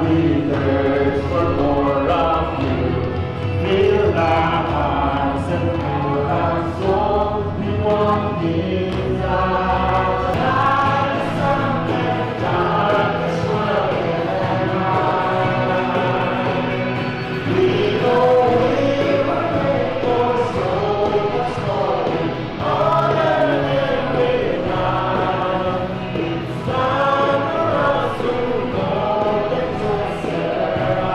we thirst for more of you. Fill our hearts and fill our souls. We want desire. Light the sun and darkness will end. We know we were made for soul that's holy, honor and renown. It's time for us to go and to serve.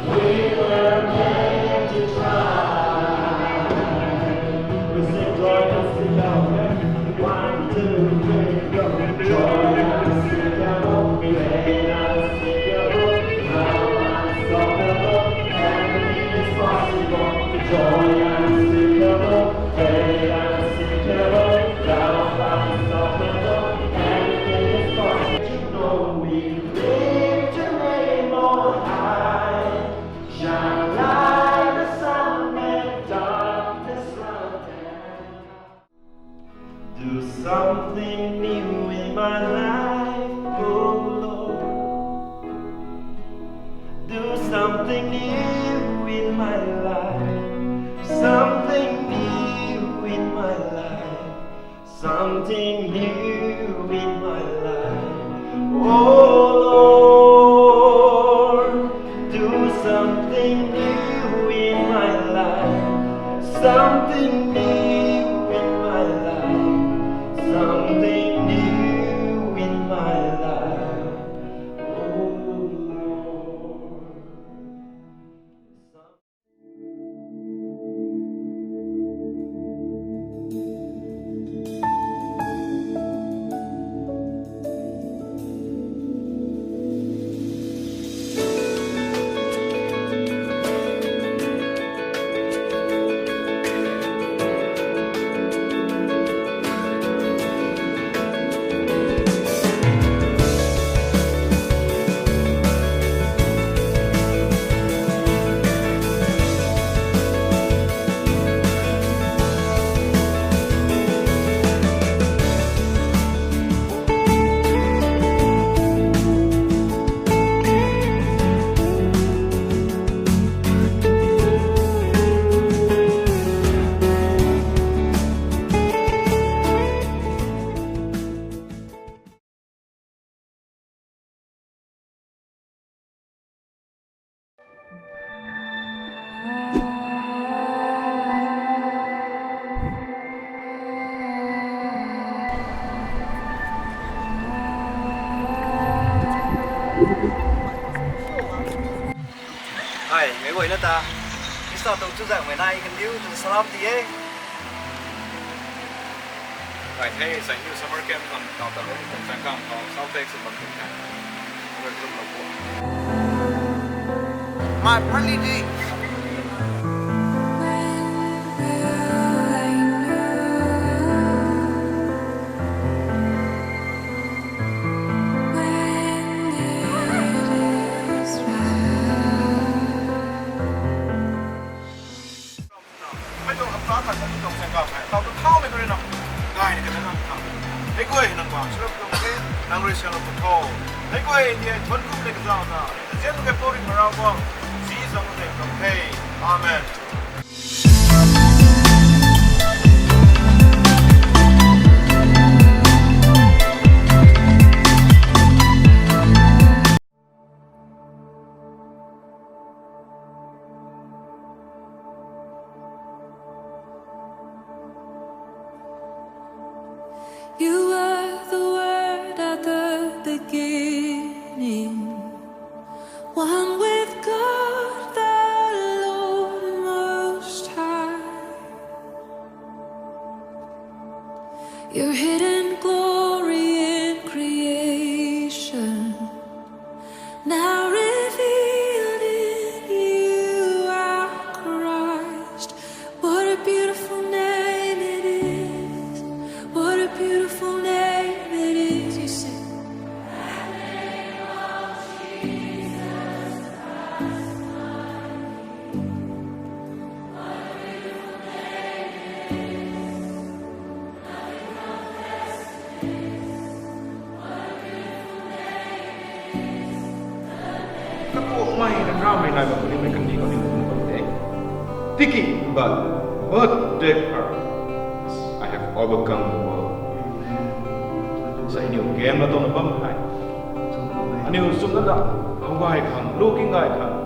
We were made to try. We sing joy and sing out. 1, 2, 3, go. Joy unspeakable, pain unspeakable, love unstoppable, everything is possible. Joy unspeakable, pain unspeakable, love unstoppable, everything is possible. You know we live to reign more high, shine like the sun and darkness round. Do something new in my life, oh Lord. Do something new in my life. Something new in my life. Something new in my life. Oh Lord, do something new in my life. Something new in my life. Something new in my life, oh Lord. Hai, mấy buổi nữa ta. Cái sao tàu chú dạng ngày nay cần điếu từ salam tí ấy. Right, hey, sa inyo summer camp ng Tatalong kung saan camp ng South Texas Bangkok. Welcome na po. My holiday. Tao tôi thao mày cái nào, gai này cái nào, thấy quê nằng quảng, sắp lồng cái nằng rồi xem nó cũng thô, thấy quê thì thuần cung này cái nào nào, diễn cái body mà ra quang, dí sang cái này, hey, amen. You were the word at the beginning, one with God the Lord Most High. Your hidden glory in creation, now revealed in you, our Christ. What a beautiful name it is. What a beautiful name it is. You say, that name of Jesus Christ, my King. What a beautiful name it is. Nothing compares to this. What a beautiful name it is. mai dan ramai nak boleh mereka ni kau ni boleh. Tiki but death I have overcome the world. Sa inyo game na to na pamahay. Ano yung sunod na haway kang looking ay kang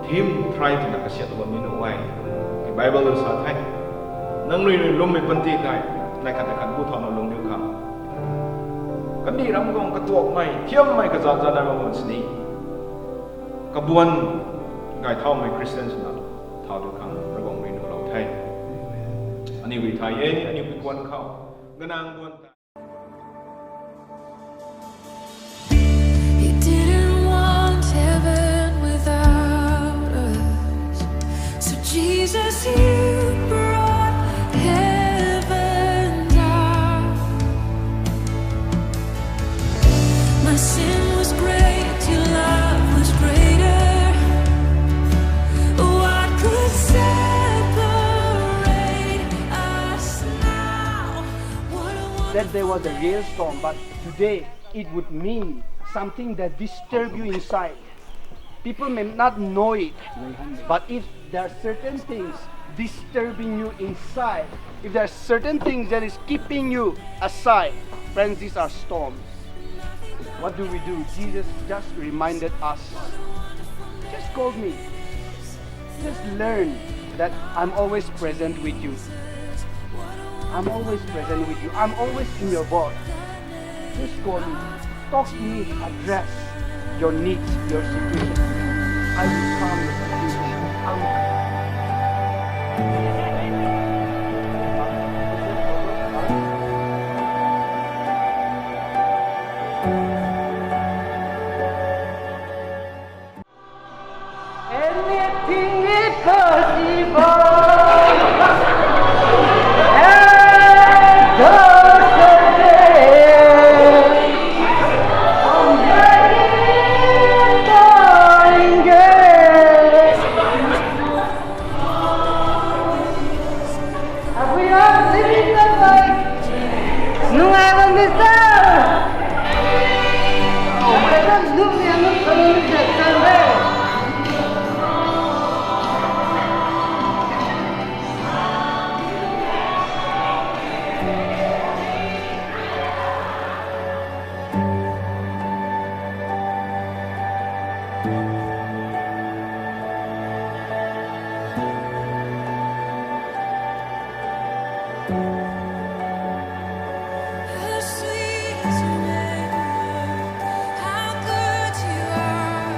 team try to nakasya to kami na way. Cái Bible sa thay nang nuôi lum may panti dai nai kan kan bu thon lung liu kham kan ni ram gong ka tuok mai thiam mai ka zan zan na ma sni ka buan gai thau mai Christians na thau du kham ra gong mai nu lo thai ani wi thai ye ani wi kwan khau ganang buan ta You didn't want heaven without us, so Jesus, you brought heaven down. My sin was great, your love was greater. What could separate us now? What a That day was a real storm, but today it would mean something that disturbs you inside. People may not know it, but if there are certain things disturbing you inside, if there are certain things that is keeping you aside, friends, these are storms. What do? Jesus just reminded us. Just call me. Just learn that I'm always present with you. I'm always present with you. I'm always in your body. Just call me. Talk to me. Address your needs, your situation. I will calm the situation. Anything is possible. How sweet is your name, how good you are.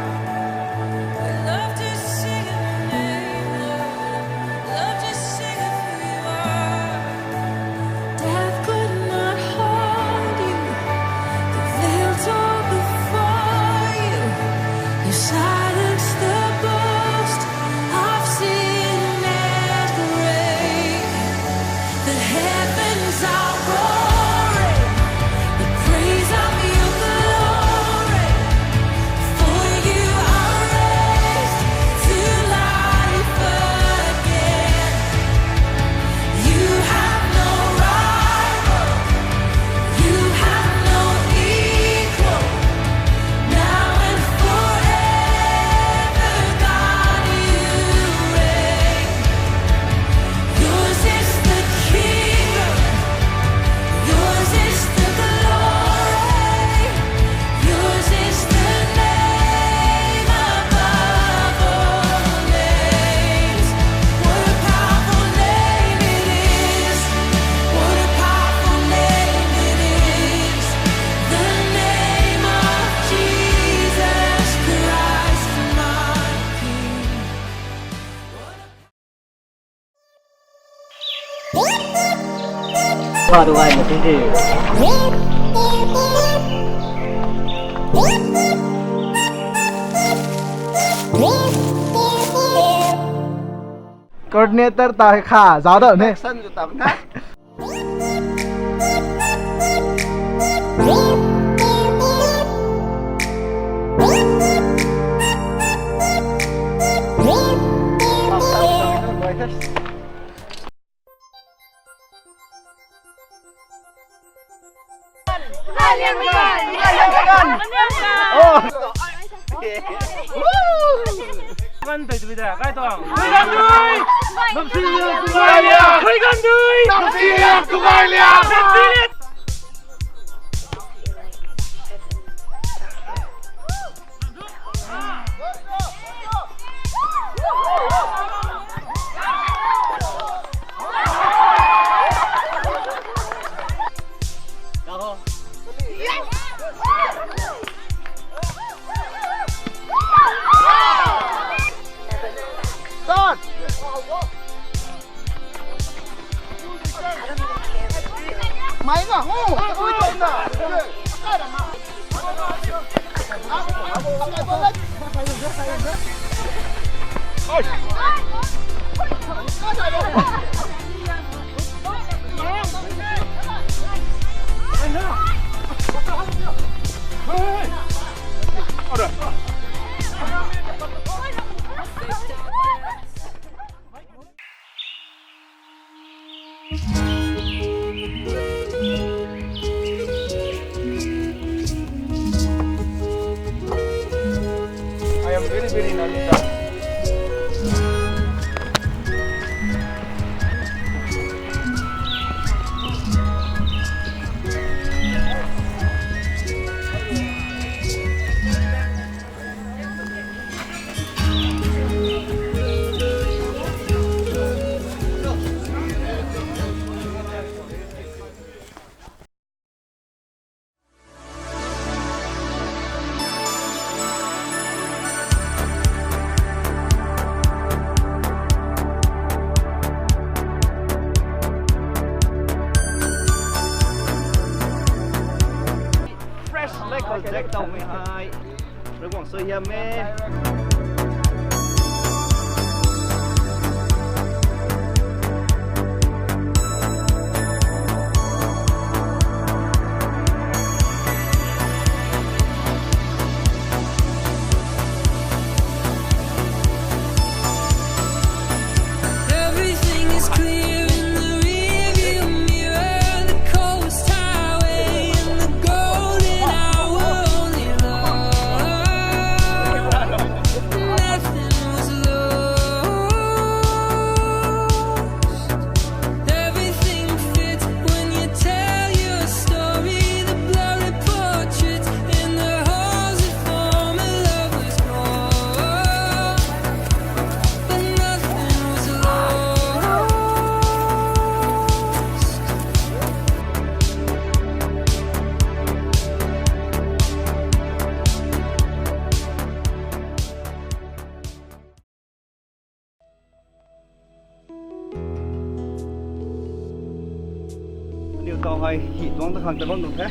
We love to sing your name, Lord. Love to sing of who you are. Death could not hold you, the veil tore before you. You silenced the boast of sin and grave. The heavens are roaring, the praise of your glory. For you are raised to life again. You have no rival, you have no equal. Now and forever, God, you reign. Yours is the kingdom, yours is the glory, yours is the name above all names. What a powerful name it is! What a powerful name it is! The name of Jesus Christ, my King. How do I look into you? Coordinator tại khả giáo đỡ này. Sân cho tắm nát. Oh. 간들 들이다 가이동 회간들 넘치려 누가 이랴 회간들 넘치려 누가 이랴 máy ngả ngu ôi trộm nè I am very very Nalita. fresh leg của Jack Tông 12ระหว่างเซียเม Everything is clear in the rearview mirror. The coast highway and the golden hour only love. Nothing was lost. Everything fits when you tell your story. The blurry portraits in the halls that form a lover's call. But nothing was lost. เดี๋ยวต่อให้หีตวงตะขังตะบ้งตรงแท้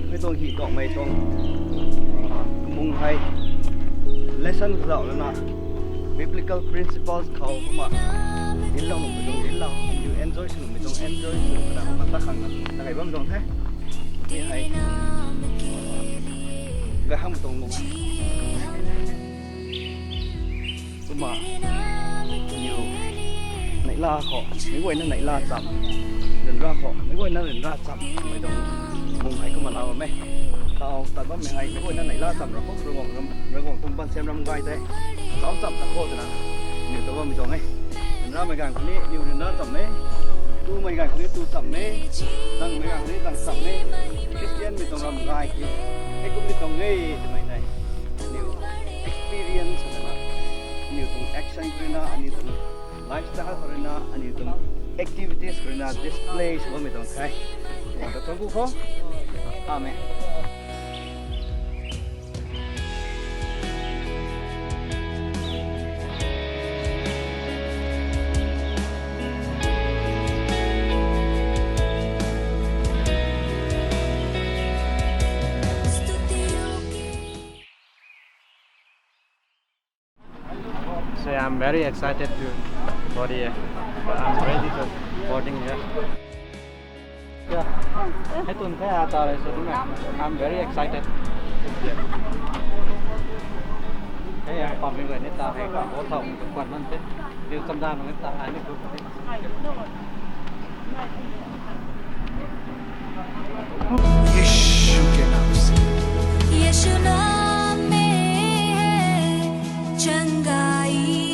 ไม่ตรงหีตวงไม่ตรงมุงให้ lesson เราแล้วนะ biblical principles เขาเข้ามาอินเราหนุ่มไม่ตรงอินเรา you enjoy สนุกไม่ตรง enjoy สนุกนะมันตะขังนะอะไรบ้างตรงแท้ไม่ให้กระหังตรงลงก็มาอยู่ในล่าขอไม่ไหวนั่นไหนล่าจับเดินราขอไม่ไหวนั่นเดินราจับไม่ต้องมุงให้ก็มาเล่าไหมเราแต่ว่าไม่ให้ไม่ไหวนั่นไหนล่าจับเราก็ระวังตุ้มปันเซมรำไกลแต่ซ้อมจับตะโคตรนะนี่แต่ว่าไม่ต้องให้เดินราไม่กันคนนี้นิวเดินราจับไหมตู้ไม่กันคนนี้ตู้จับไหมตั้งไม่กันคนนี้ตั้งจับไหมคริสเตียนไม่ต้องรำไกลให้ก็ไม่ต้องเงยทำไมไหนนิว experience นะนิวต้อง action ด้วยนะอันนี้ต้อง lifestyle ด้วยนะอันนี้ต้อง activities ด้วยนะ displays ว่าไม่ต้องใช้เราต้องกู้เขาอาเมน So I'm very excited to for the I'm ready to boarding here. Yeah, I don't care about it. I'm very excited. Hey, I'm coming with it. I'm going to go quite one bit. You come down with it. I need to go. यीशु नाम में है चंगाई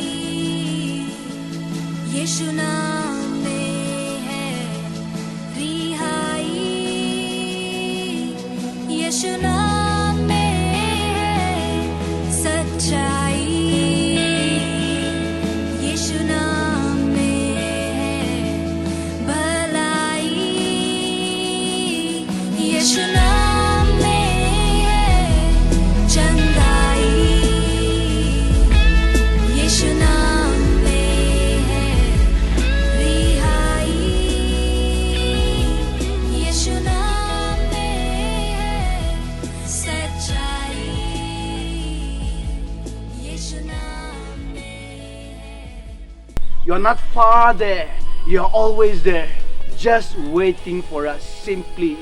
You're not far there. You're always there, just waiting for us simply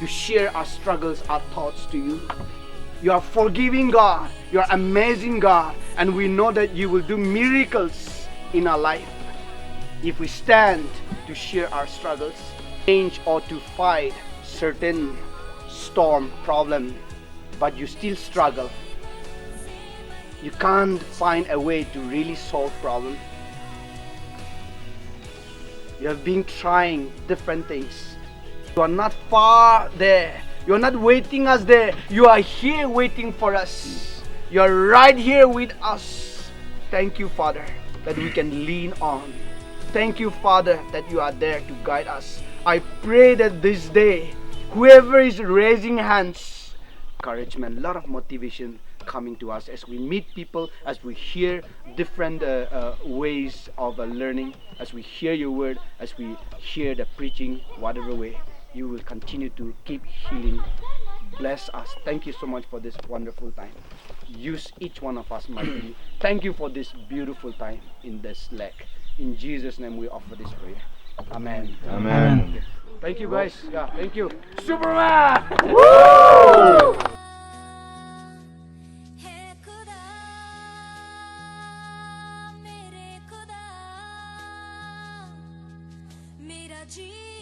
to share our struggles, our thoughts to you. You are forgiving God. You are amazing God. And we know that you will do miracles in our life if we stand to share our struggles, change or to fight certain storm, problem, but you still struggle. You can't find a way to really solve problem. You have been trying different things. You are not far there. You are not waiting us there. You are here waiting for us. You are right here with us. Thank you, Father, that we can lean on. Thank you, Father, that you are there to guide us. I pray that this day, whoever is raising hands, encouragement, a lot of motivation coming to us as we meet people, as we hear different ways of learning, as we hear your word, as we hear the preaching, whatever way, you will continue to keep healing. Bless us. Thank you so much for this wonderful time. Use each one of us mightily. Thank you for this beautiful time in this lake. In Jesus' name we offer this prayer. Amen. Amen. Thank you guys. Yeah, thank you. Superman! है खुदा मेरे खुदा मेरा जी